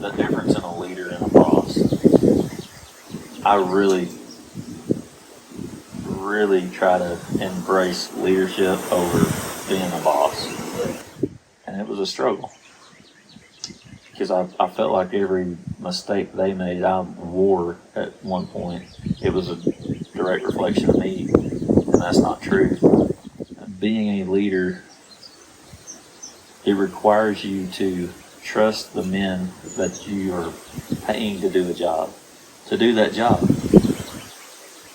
the difference in a leader and a boss. I really try to embrace leadership over being a boss. And it was a struggle. Because I felt like every mistake they made, I wore at one point. It was a direct reflection of me, and that's not true. Being a leader, it requires you to trust the men that you are paying to do that job.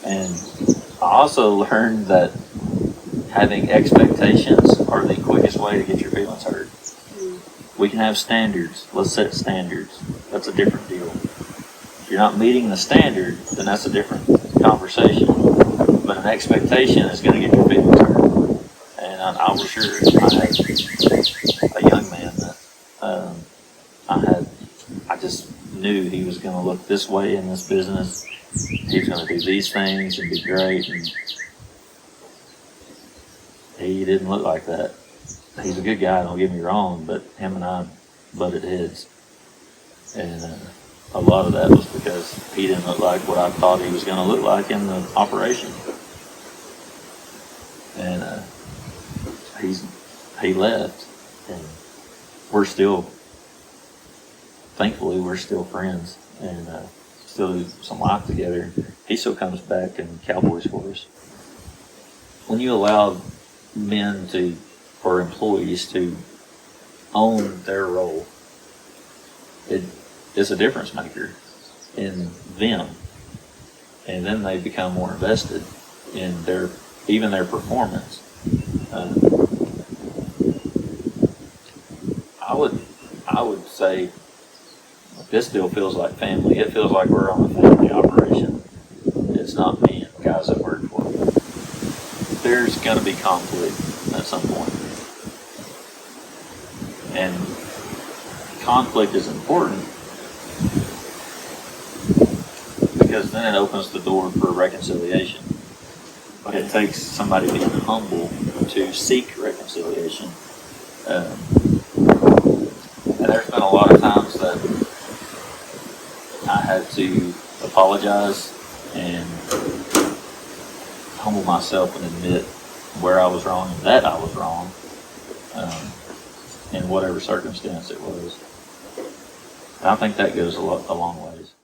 And I also learned that having expectations are the quickest way to get your feelings hurt. We can have standards. Let's set standards. That's a different deal. If you're not meeting the standard, then that's a different conversation. But an expectation is going to get your feelings hurt. And I was sure I had a young man that I just knew he was going to look this way in this business. He was going to do these things and be great. And he didn't look like that. He's a good guy, don't get me wrong, but him and I butted heads. And a lot of that was because he didn't look like what I thought he was going to look like in the operation. And he left, and thankfully we're still friends, and still do some life together. He still comes back and cowboys for us. When you allow men or employees to own their role, it is a difference maker in them, and then they become more invested in even their performance. I would say this still feels like family. It feels like we're on a family operation. It's not me and the guys that work for me. There's going to be conflict at some point. And conflict is important because then it opens the door for reconciliation. But it takes somebody being humble to seek reconciliation. And there's been a lot of times that I had to apologize and humble myself and admit where I was wrong and that I was wrong, in whatever circumstance it was. And I think that goes a long ways.